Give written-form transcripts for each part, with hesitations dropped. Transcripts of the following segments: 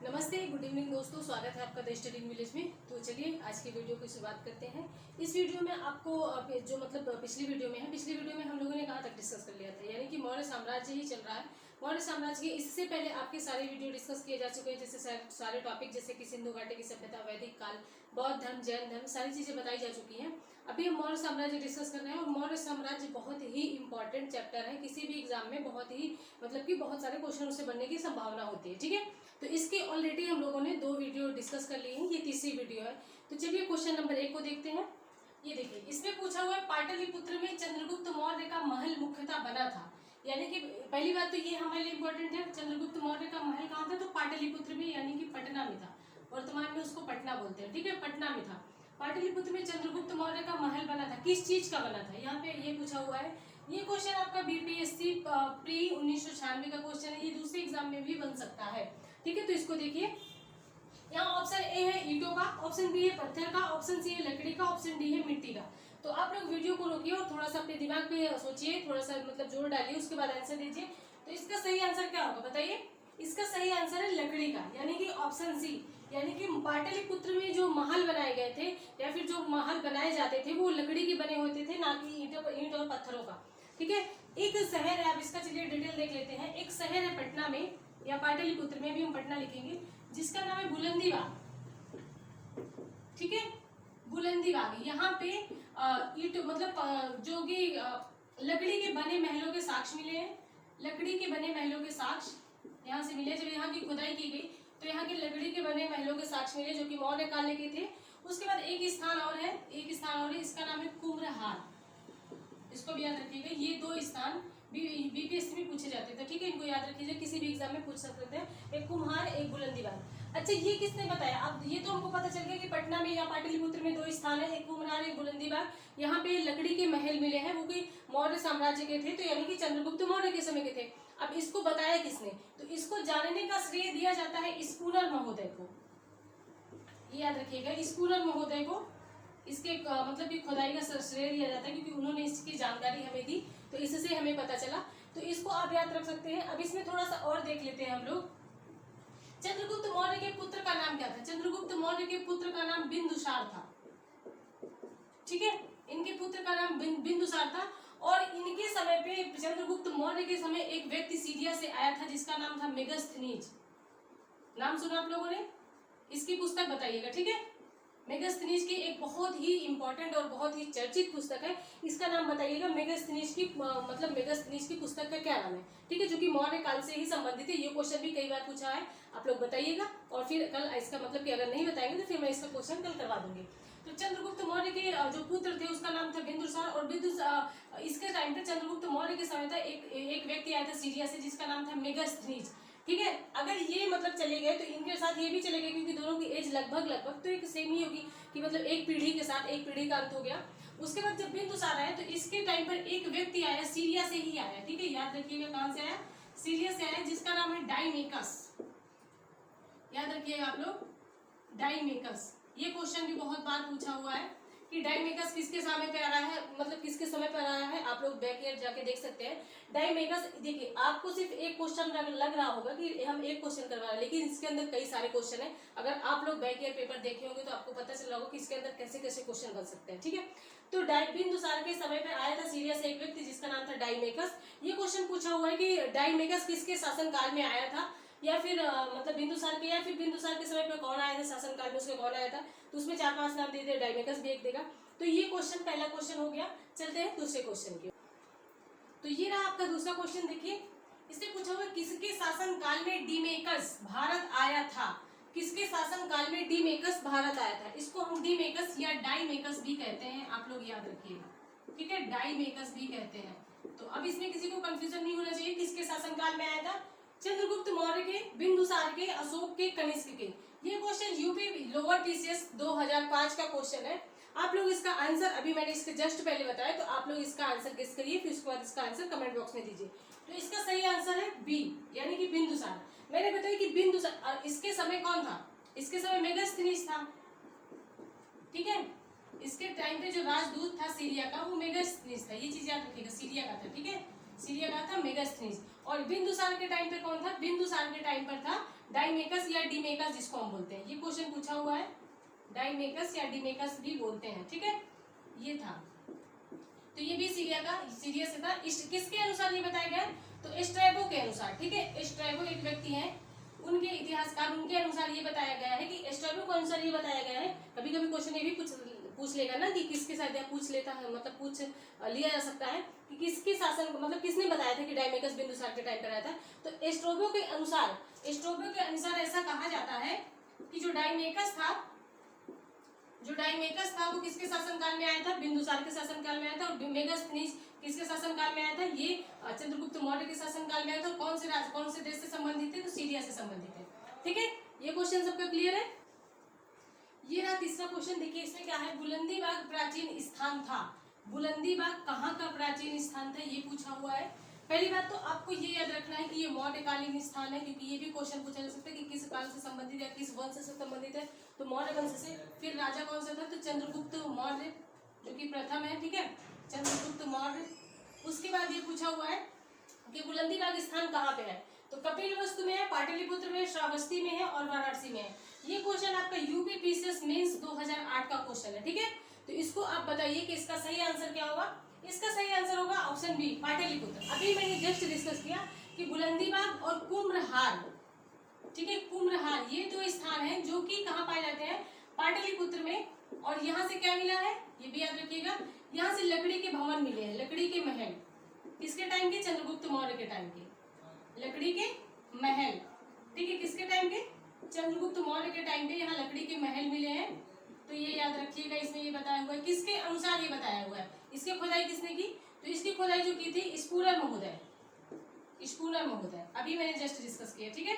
नमस्ते, good evening दोस्तों, स्वागत है आपका द स्टडी इन विलेज में। तो चलिए आज की वीडियो की शुरुआत करते हैं। इस वीडियो में आपको जो मतलब पिछली वीडियो में हम लोगों ने कहाँ तक डिस्कस कर लिया था, यानी कि मौर्य साम्राज्य ही चल रहा है। मौर्य साम्राज्य के इससे पहले आपके सारे वीडियो डिस्कस किए जा चुके हैं, जैसे सारे टॉपिक जैसे कि सिंधु घाटी की सभ्यता, वैदिक काल, बौद्ध धर्म, जैन धर्म, सारी चीजें बताई जा चुकी हैं। अभी हम मौर्य साम्राज्य डिस्कस कर रहे हैं और मौर्य साम्राज्य बहुत ही इंपॉर्टेंट चैप्टर है। किसी भी एग्जाम में बहुत ही मतलब कि बहुत सारे क्वेश्चन उससे बनने की संभावना होती है। ठीक है, तो इसके ऑलरेडी हम लोगों ने 2 वीडियो डिस्कस कर लिए हैं, ये तीसरी वीडियो है। तो चलिए क्वेश्चन नंबर 1 को देखते हैं। ये देखिए, इसमें पूछा हुआ है पाटलिपुत्र में चंद्रगुप्त मौर्य का महल मुख्यतः बना था। यानी कि पहली बात तो ये हमारे लिए इंपॉर्टेंट है, चंद्रगुप्त मौर्य का महल कहाँ था, तो पाटलिपुत्र में, यानी कि पटना में था। वर्तमान में उसको पटना बोलते हैं। ठीक है, पटना में था। पाटलिपुत्र में चंद्रगुप्त मौर्य का महल बना था। किस चीज का बना था, यहाँ पे ये पूछा हुआ है। ये क्वेश्चन आपका बीपीएससी प्री 1996 का क्वेश्चन है। ये दूसरे एग्जाम में भी बन सकता है। ठीक है, तो इसको देखिए, यहाँ ऑप्शन ए है ईंटों का, ऑप्शन बी है पत्थर का, ऑप्शन सी है लकड़ी का, ऑप्शन डी है मिट्टी का। तो आप लोग वीडियो को रोकिए और थोड़ा सा अपने दिमाग पे सोचिए, थोड़ा सा मतलब जोर डालिए, उसके बाद आंसर दीजिए। तो इसका सही आंसर क्या होगा बताइए। इसका सही आंसर है लकड़ी का, यानी कि ऑप्शन सी। यानी कि पाटलिपुत्र में जो महल बनाए गए थे या फिर जो महल बनाए जाते थे वो लकड़ी के बने होते थे, ना कि ईंट और पत्थरों का। ठीक है, एक शहर है, आप इसका चलिए डिटेल देख लेते हैं। एक शहर है पटना में या पाटलिपुत्र में, भी हम पटना लिखेंगे, जिसका नाम है बुलंदीबाग। ठीक है, बुलंदीबाग। यहाँ पे ईंट मतलब जो कि लकड़ी के बने महलों के साक्ष्य मिले हैं। लकड़ी के बने महलों के साक्ष्य यहाँ से मिले। जब यहाँ की खुदाई की गई तो यहाँ के लकड़ी के बने महलों के साक्ष्य मिले, जो कि मौर्य काल के थे। उसके बाद एक स्थान और है, इसका नाम है कुम्भरहार। इसको भी याद रखिएगा। ये 2 स्थान बीपीएससी में पूछे जाते थे। ठीक है, इनको याद रखिए, किसी भी एग्जाम में पूछ सकते हैं। एक कुम्हार, एक बुलंदीबाग। अच्छा, ये किसने बताया। अब ये तो हमको पता चल गया कि पटना में या पाटलिपुत्र में 2 स्थान है, एक कुम्हार, एक बुलंदीबाग। यहाँ पे लकड़ी के महल मिले हैं, वो कि मौर्य साम्राज्य के थे, तो यानी कि चंद्रगुप्त मौर्य के समय के थे। अब इसको बताया किसने, तो इसको जानने का श्रेय दिया जाता है स्कूनर महोदय को। ये याद रखिएगा, स्कूनर महोदय को इसके मतलब कि खुदाई का श्रेय दिया जाता है, क्योंकि उन्होंने इसकी जानकारी हमें दी, तो इससे हमें पता चला। तो इसको आप याद रख सकते हैं। अब इसमें थोड़ा सा और देख लेते हैं हम लोग। चंद्रगुप्त मौर्य के पुत्र का नाम क्या था। चंद्रगुप्त मौर्य के पुत्र का नाम बिंदुसार था। ठीक है, इनके पुत्र का नाम बिंदुसार था। और इनके समय पे, चंद्रगुप्त मौर्य के समय, एक व्यक्ति सीरिया से आया था जिसका नाम था मेगस्थनीज। नाम सुना आप लोगों ने, इसकी पुस्तक बताइएगा। ठीक है, मेगस्थनीज की एक बहुत ही इंपॉर्टेंट और बहुत ही चर्चित पुस्तक है, इसका नाम बताइएगा। मेगस्थनीज की मतलब मेगस्थनीज की पुस्तक का क्या नाम है। ठीक है, जो कि मौर्य काल से ही संबंधित है। ये क्वेश्चन भी कई बार पूछा है, आप लोग बताइएगा। और फिर कल इसका मतलब कि अगर नहीं बताएंगे तो फिर मैं इसका क्वेश्चन कल करवा दूंगी। तो चंद्रगुप्त मौर्य के जो पुत्र थे उसका नाम था बिंदुसार। और इसके टाइम पे चंद्रगुप्त मौर्य के समय था एक व्यक्ति आया था सीरिया से, जिसका नाम था मेगस्थनीज। ठीक है, अगर ये मतलब चले गए तो इनके साथ ये भी चले गए, क्योंकि दोनों की एज लगभग तो एक सेम ही होगी, कि मतलब एक पीढ़ी के साथ एक पीढ़ी का अंत हो गया। उसके बाद जब बिंदुसार आया तो इसके टाइम पर एक व्यक्ति आया, सीरिया से ही आया। ठीक है, याद रखिएगा कहां से आया, सीरिया से आया, जिसका नाम है डाइमेकस। याद रखिएगा आप लोग, डाइमेकस। ये क्वेश्चन भी बहुत बार पूछा हुआ है कि डाइमेकस किसके समय पे आ रहा है, मतलब किसके समय पर आया है। आप लोग बैक ईयर जाके देख सकते हैं। डाइमेकस, देखिए आपको सिर्फ एक क्वेश्चन लग रहा होगा कि हम एक क्वेश्चन करवा रहे हैं, लेकिन इसके अंदर कई सारे क्वेश्चन है। अगर आप लोग बैक ईयर पेपर देखे होंगे तो आपको पता चल रहा होगा कि इसके अंदर कैसे कैसे क्वेश्चन बन सकते हैं। ठीक है, तो बिंदुसार के समय पर आया था सीरिया से एक व्यक्ति जिसका नाम था डाइमेकस। ये क्वेश्चन पूछा हुआ है कि डाइमेकस किसके शासन काल में आया था, या फिर मतलब बिंदुसार के, या फिर बिंदुसार के समय पे कौन आया था, शासन काल में उसके कौन आया था। तो उसमें 4-5 नाम दे दिए, डाइमेकस भी एक देगा। तो ये क्वेश्चन पहला क्वेश्चन हो गया। चलते हैं दूसरे क्वेश्चन की। तो ये रहा आपका दूसरा क्वेश्चन। देखिए, इससे पूछा हुआ किसके शासन काल में डीमेकस भारत आया था। किसके शासन काल में डीमेकस भारत आया था। इसको हम डीमेकस या डाइमेकस भी कहते हैं, आप लोग याद रखिएगा। ठीक है, डाइमेकस भी कहते हैं। तो अब इसमें किसी को कंफ्यूजन नहीं होना चाहिए, किसके शासन काल में आया था। चंद्रगुप्त मौर्य के, बिंदुसार के, अशोक के, कनिष्क के। ये क्वेश्चन यूपी लोअर टीसीएस 2005 का क्वेश्चन है। आप लोग इसका आंसर, अभी मैंने इसके जस्ट पहले बताया, तो आप लोग इसका आंसर गेस करिए, फिर उसके बाद इसका आंसर कमेंट बॉक्स में दीजिए। तो इसका सही आंसर है बी, यानी कि बिंदुसार। मैंने बताया कि बिंदुसार, इसके समय कौन था, इसके समय मेगस्थनीज था। ठीक है, इसके टाइम पे जो राजदूत था सीरिया का, वो मेगस्थनीज था। ये चीज याद रखिएगा, सीरिया का था। ठीक है, सीरिया का था मेगस्थनीज। और बिंदुसार के टाइम पे कौन था, बिंदुसार के टाइम पर था डाइमेकस या डीमेकस जिसको हम बोलते हैं, ये क्वेश्चन पूछा हुआ है। डाइमेकस या डीमेकस भी बोलते हैं, ठीक है, ये था। तो ये भी सीरियस था। किसके अनुसार ये बताया गया है? तो स्ट्रैबो के अनुसार, ठीक है। स्ट्रैबो एक व्यक्ति है, उनके इतिहासकार, उनके अनुसार ये बताया गया है कि स्ट्रैबो के अनुसार ये बताया गया है। कभी कभी क्वेश्चन ये भी पूछ लेगा ना कि किसके साथ पूछ लेता है, मतलब पूछ लिया जा सकता है कि किसके शासन, मतलब किसने बताया था कि डाइमेकस बिंदुसार के टाइम पर आया था। तो स्ट्रैबो के अनुसार ऐसा कहा जाता है कि जो डाइमेकस था वो किसके शासनकाल में आया था? बिंदुसार के शासनकाल में आया था। और मेगास्थनीज किसके शासनकाल में आया था? ये चंद्रगुप्त मौर्य के शासनकाल में आया था। कौन से देश से संबंधित है? तो सीरिया से संबंधित है, ठीक है। ये क्वेश्चन सबका क्लियर है। ये रहा तीसरा क्वेश्चन। देखिए इसमें क्या है, बुलंदीबाग प्राचीन स्थान था। बुलंदीबाग कहाँ का प्राचीन स्थान था, ये पूछा हुआ है। पहली बात तो आपको ये याद रखना है कि ये मौर्यकालीन स्थान है, क्योंकि ये भी क्वेश्चन पूछा जा सकता है कि किस काल से संबंधित है, किस वंश से संबंधित है। तो मौर्य वंश से। फिर राजा कौन सा था? तो चंद्रगुप्त मौर्य, जो कि प्रथम है, ठीक है, चंद्रगुप्त मौर्य। उसके बाद ये पूछा हुआ है कि बुलंदीबाग स्थान कहाँ पे है? तो कपिलवस्तु में है, पाटलिपुत्र में, श्रावस्ती में है और वाराणसी में है। ये क्वेश्चन आपका यूपी पीसीएस मेंस 2008 का क्वेश्चन है, ठीक है। तो इसको आप बताइए कि इसका सही आंसर क्या होगा। इसका सही आंसर होगा ऑप्शन बी, पाटलिपुत्र। अभी मैंने जस्ट डिस्कस किया कि बुलंदीबाग और कुम्भलहार, ठीक है, कुम्भलहार ये दो स्थान हैं जो कि कहाँ पाए जाते हैं? पाटलिपुत्र में। और यहाँ से क्या मिला है, ये भी याद रखिएगा, यहाँ से लकड़ी के भवन मिले हैं, लकड़ी के महल। किसके टाइम के? चंद्रगुप्त मौर्य के टाइम के लकड़ी के महल, ठीक है। किसके टाइम के? चंद्रगुप्त मौर्य के टाइम पे यहाँ लकड़ी के महल मिले हैं। तो ये याद रखिएगा, इसमें ये बताया हुआ है। किसके अनुसार ये बताया हुआ है? इसकी खोदाई किसने की? तो इसकी खोदाई जो की थी स्पूरर महोदय, अभी मैंने जस्ट डिस्कस किया, ठीक है।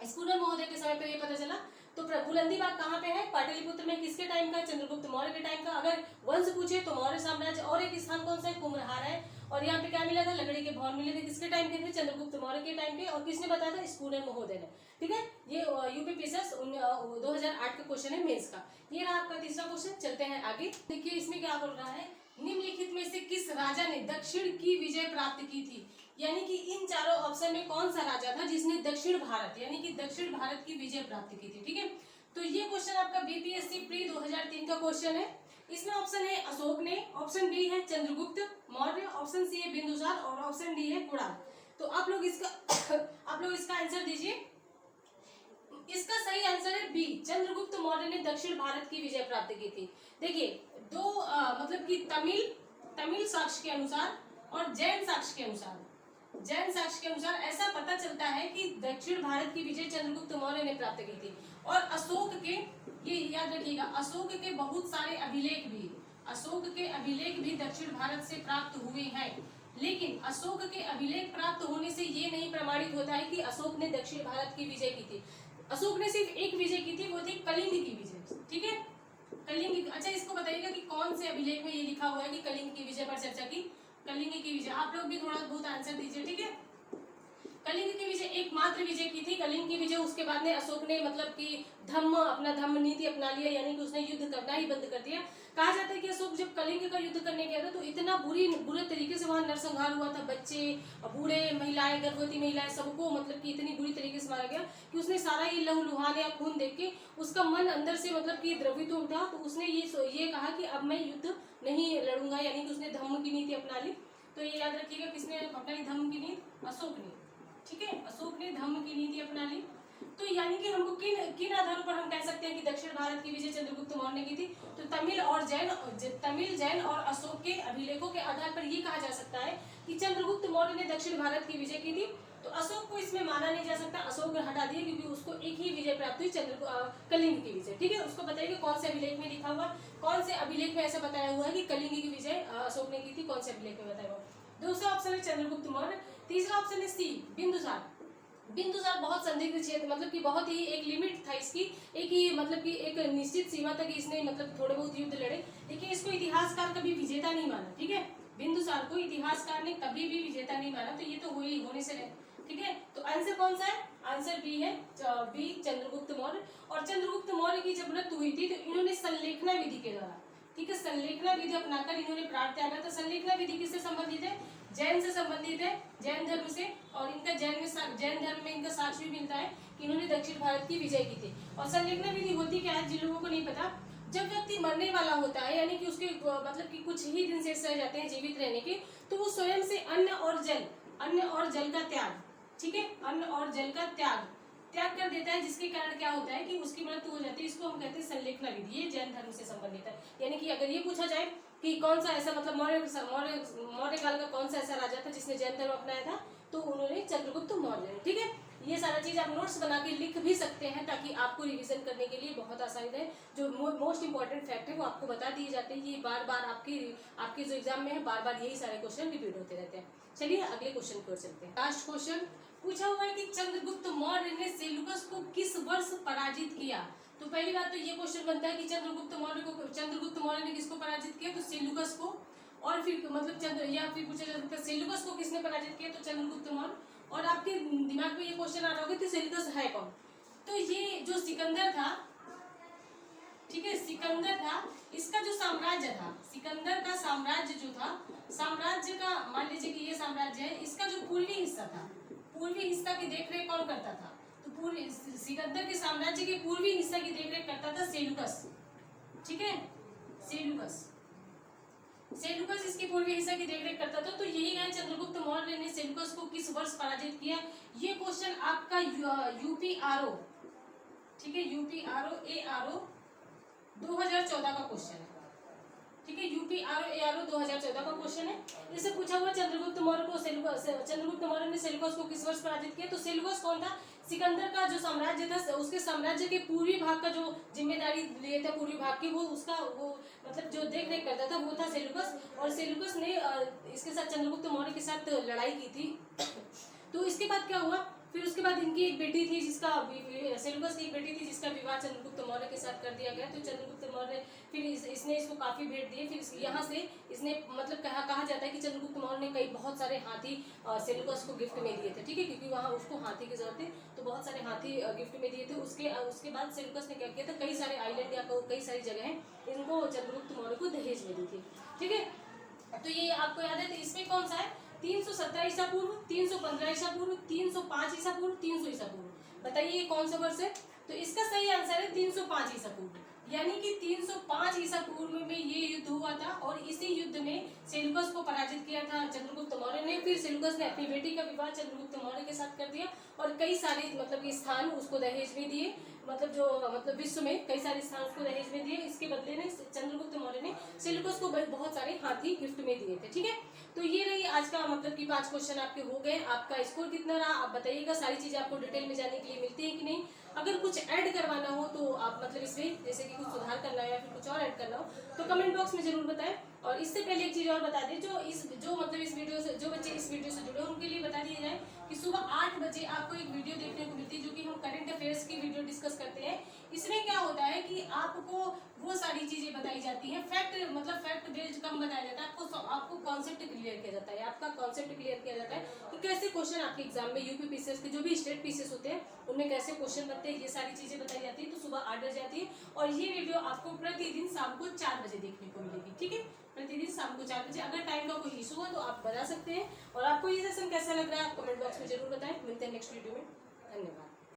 स्पूरर महोदय के समय पे ये पता चला। तो बुलंदीबाग कहाँ पे है? पाटलिपुत्र में। किसके टाइम का? चंद्रगुप्त मौर्य के टाइम का। अगर वंश पूछे तो मौर्य साम्राज्य। और एक स्थान कौन सा है? कुम्भलहार है। और यहाँ पे क्या मिला था? लकड़ी के भवन मिले थे। किसके टाइम के थे? चंद्रगुप्त मौर्य के टाइम के। और किसने बताया था? स्पूरर महोदय ने, ठीक है। ये यूपी पीसीएस 2008 का क्वेश्चन है मेंस का। ये रहा आपका तीसरा क्वेश्चन। चलते हैं आगे। देखिए इसमें क्या बोल रहा है, निम्नलिखित में से किस राजा ने दक्षिण की विजय प्राप्त की थी? यानी कि इन चारों ऑप्शन में कौन सा राजा था जिसने दक्षिण भारत, यानी कि दक्षिण भारत की विजय प्राप्त की थी, ठीक है। तो ये क्वेश्चन आपका बीपीएससी प्री 2003 का क्वेश्चन है। इसमें ऑप्शन है अशोक ने, ऑप्शन बी है चंद्रगुप्त मौर्य, ऑप्शन सी है बिंदुसार और ऑप्शन डी है कुणाल। तो आप लोग इसका आंसर दीजिए। इसका सही आंसर है बी, चंद्रगुप्त मौर्य ने दक्षिण भारत की विजय प्राप्त की थी। देखिए दो मतलब कि तमिल साक्ष्य के अनुसार और जैन साक्ष्य के अनुसार ऐसा पता चलता है कि दक्षिण भारत की विजय चंद्रगुप्त मौर्य ने प्राप्त की थी। और अशोक के, ये याद रखिएगा, अशोक के बहुत सारे अभिलेख भी दक्षिण भारत से प्राप्त हुए हैं। लेकिन अशोक के अभिलेख प्राप्त होने से ये नहीं प्रमाणित होता है कि अशोक ने दक्षिण भारत की विजय की थी। अशोक ने सिर्फ एक विजय की थी, वो थी कलिंग की विजय, ठीक है, कलिंग। अच्छा इसको बताइएगा कि कौन से अभिलेख में ये लिखा हुआ है कि कलिंग की विजय पर चर्चा की? कलिंग की विजय। आप लोग भी थोड़ा बहुत आंसर दीजिए, ठीक है। कलिंग की विजय एकमात्र विजय की थी, कलिंग की विजय। उसके बाद में अशोक ने मतलब कि धम्म नीति अपना लिया, यानी कि उसने युद्ध करना ही बंद कर दिया। कहा जाता है कि अशोक जब कलिंग का युद्ध करने गया था तो इतना बुरे तरीके से वहां नरसंहार हुआ था, बच्चे, बूढ़े, महिलाएं, गर्भवती महिलाएं, सबको मतलब कि इतनी बुरी तरीके से मारा गया कि उसने सारा ये लहूलुहान या खून देख के उसका मन अंदर से मतलब कि द्रवित उठा। तो उसने ये कहा कि अब मैं युद्ध नहीं लड़ूंगा, यानी कि उसने धम्म की नीति अपना ली। तो ये याद रखिएगा, किसने अपनाई धम्म की नीति? अशोक ने, ठीक है, अशोक ने धम्म की नीति अपना ली। तो यानी कि हमको किन आधारों पर हम कह सकते हैं कि दक्षिण भारत की विजय चंद्रगुप्त मौर्य ने की थी? तो तमिल, जैन और अशोक के अभिलेखों के आधार पर ये कहा जा सकता है कि चंद्रगुप्त मौर्य ने दक्षिण भारत की विजय की थी। तो अशोक को इसमें माना नहीं जा सकता, अशोक ने हटा दिया क्योंकि उसको एक ही विजय प्राप्त हुई, कलिंग की विजय, ठीक है। उसको बताइए कौन से अभिलेख में लिखा हुआ, कौन से अभिलेख में ऐसा बताया हुआ है कि कलिंग की विजय अशोक ने की थी, कौन से अभिलेख में बताया हुआ? दूसरा ऑप्शन है चंद्रगुप्त मौर्य। तीसरा ऑप्शन है सी, बिंदुसार बहुत संदिग्ध क्षेत्र, मतलब कि बहुत ही एक लिमिट था इसकी, एक ही मतलब कि एक निश्चित सीमा तक इसने मतलब थोड़े बहुत युद्ध लड़े, लेकिन इसको इतिहासकार कभी विजेता नहीं माना, ठीक है। बिंदुसार को इतिहासकार ने कभी भी विजेता नहीं माना। तो ये तो होने से रहे, ठीक है। तो आंसर कौन सा है? आंसर बी है, बी चंद्रगुप्त मौर्य। और चंद्रगुप्त मौर्य की जब मृत्यु हुई थी तो इन्होंने संलेखना विधि के द्वारा, ठीक है, संलेखना विधि अपनाकर इन्होंने प्राण त्यागा था। संलेखना विधि किससे संबंधित है? जैन से संबंधित है, जैन धर्म से, और इनका जैन धर्म में इनका साक्ष्य भी मिलता है कि इन्होंने दक्षिण भारत की विजय की थी। और संलेखना विधि होती क्या है, जिन लोगों को नहीं पता, जब व्यक्ति मरने वाला होता है, यानी कि उसके मतलब कि कुछ ही दिन शेष रह जाते हैं जीवित रहने के, तो वो स्वयं से अन्न और जल का त्याग, ठीक है, अन्न और जल का त्याग कर देता है, जिसके कारण क्या होता है कि उसकी मृत्यु हो जाती है। इसको हम कहते हैं संलेखना विधि। ये जैन धर्म से संबंधित है। यानी कि अगर ये पूछा जाए कि कौन सा ऐसा मतलब मौर्य काल का कौन सा ऐसा राजा था जिसने जैन धर्म अपनाया था, तो उन्होंने चंद्रगुप्त मौर्य ने, ठीक है। ये सारा चीज आप नोट्स बना के लिख भी सकते हैं ताकि आपको रिवीजन करने के लिए बहुत आसानी रहे। जो मोस्ट इंपॉर्टेंट फैक्ट है वो आपको बता दिए जाते हैं। ये बार बार आपके जो एग्जाम में है, बार बार यही सारे क्वेश्चन रिपीट होते रहते हैं। चलिए अगले क्वेश्चन की ओर चलते हैं। लास्ट क्वेश्चन पूछा हुआ है कि चंद्रगुप्त मौर्य ने सेल्यूकस को किस वर्ष पराजित किया। तो पहली बात तो ये क्वेश्चन बनता है कि चंद्रगुप्त मौर्य ने किसको पराजित किया, तो सेल्यूकस को। और फिर मतलब या फिर पूछा जा सकता है सेल्यूकस को किसने पराजित किया, तो चंद्रगुप्त मौर्य। और आपके दिमाग में ये क्वेश्चन आ रहा होगा कि सेल्यूकस है कौन। तो ये जो सिकंदर था, ठीक है, सिकंदर था, इसका जो साम्राज्य था, सिकंदर का साम्राज्य जो था, साम्राज्य का मान लीजिए कि ये साम्राज्य है, इसका जो पूर्वी हिस्सा था, पूर्वी हिस्सा की देखरेख कौन करता था, तो पूर्वी सिकंदर के साम्राज्य के पूर्वी हिस्सा की देखरेख करता था सेल्यूकस, ठीक है, सेल्यूकस इसके पूर्वी हिस्सा की देखरेख करता था। तो यही है चंद्रगुप्त मौर्य ने सेल्यूकस को किस वर्ष पराजित किया। ये क्वेश्चन आपका यूपीआरओ, ठीक है, यूपीआरओ 2014 का क्वेश्चन है, ठीक है, यूपीआरओ 2014 का क्वेश्चन है। इससे पूछा हुआ चंद्रगुप्त मौर्य ने सेल्यूकस को किस वर्ष पराजित किया। तो सेल्यूकस कौन था, सिकंदर का जो साम्राज्य था, उसके साम्राज्य के पूर्वी भाग का जो जिम्मेदारी लिए थे पूर्वी भाग की, वो मतलब जो देख रेख करता था वो था सेल्यूकस। और सेल्यूकस ने इसके साथ चंद्रगुप्त मौर्य के साथ लड़ाई की थी। तो इसके बाद क्या हुआ, फिर उसके बाद इनकी एक बेटी थी जिसका सेल्यूकस की एक बेटी थी जिसका विवाह चंद्रगुप्त मौर्य के साथ कर दिया गया। तो चंद्रगुप्त मौर्य फिर इसने इसको काफी भेंट दिए। फिर यहाँ से इसने मतलब कहा जाता है कि चंद्रगुप्त मौर्य ने बहुत सारे हाथी सेल्यूकस को गिफ्ट में दिए थे, ठीक है, क्योंकि वहाँ उसको हाथी की जरूरत थी, तो बहुत सारे हाथी गिफ्ट में दिए थे। उसके बाद सेल्यूकस ने क्या किया था, कई सारे आइलैंड या कई सारी जगह इनको चंद्रगुप्त मौर्य को दहेज में दी थी, ठीक है। तो ये आपको याद है, तो इसमें कौन सा है, 317 ईसा पूर्व, 315 ईसा पूर्व, 305 ईसा पूर्व, 300 ईसा पूर्व। बताइए ये कौन सा वर्ष है। तो इसका सही आंसर है 305 ईसा पूर्व, यानी कि 305 ईसा पूर्व में ये युद्ध हुआ था। और इसी युद्ध में सेल्यूकस को पराजित किया था चंद्रगुप्त मौर्य ने। फिर सेल्यूकस ने अपनी बेटी का विवाह चंद्रगुप्त मौर्य के साथ कर दिया और कई सारे मतलब स्थान उसको दहेज में दिए, मतलब विश्व में कई सारे स्थान उसको दहेज में दिए। इसके बदले में चंद्रगुप्त मौर्य ने सेल्यूकस को बहुत सारे हाथी गिफ्ट में दिए थे, ठीक है। तो ये रही आज का मतलब कि 5 क्वेश्चन आपके हो गए। आपका स्कोर कितना रहा आप बताइएगा। सारी चीजें आपको डिटेल में जानने के लिए मिलती है कि नहीं। अगर कुछ ऐड करवाना हो तो आप मतलब इसमें जैसे कि कुछ सुधार करना हो या फिर कुछ और ऐड करना हो तो कमेंट बॉक्स में जरूर बताएं। और इससे पहले एक चीज और बता दें, जो मतलब इस वीडियो से जो बच्चे इस वीडियो से जुड़े उनके लिए बता दिया जाए कि सुबह 8 बजे आपको एक वीडियो देखने को मिलती है जो कि हम करंट अफेयर्स की वीडियो डिस्कस करते हैं। इसमें क्या होता है कि आपको वो सारी चीजें बताई जाती हैं, फैक्ट बेस्ड कम बताया जाता है, आपको कॉन्सेप्ट क्लियर किया जाता है, आपका कॉन्सेप्ट क्लियर किया जाता है कि कैसे क्वेश्चन आपके एग्जाम में यूपी पीसीएस के जो भी स्टेट पीसीएस होते हैं उनमें कैसे क्वेश्चन बनते हैं, ये सारी चीजें बताई जाती है। तो सुबह 8 बजे आती है और ये वीडियो आपको प्रतिदिन शाम को 4 बजे देखने को मिलेगी, ठीक है, प्रतिदिन शाम को 4 बजे। अगर टाइम का कोई इशू हो तो आप बता सकते हैं। और आपको ये सेशन कैसा लग रहा है आप कमेंट बॉक्स में जरूर बताएं। मिलते हैं नेक्स्ट वीडियो में, धन्यवाद।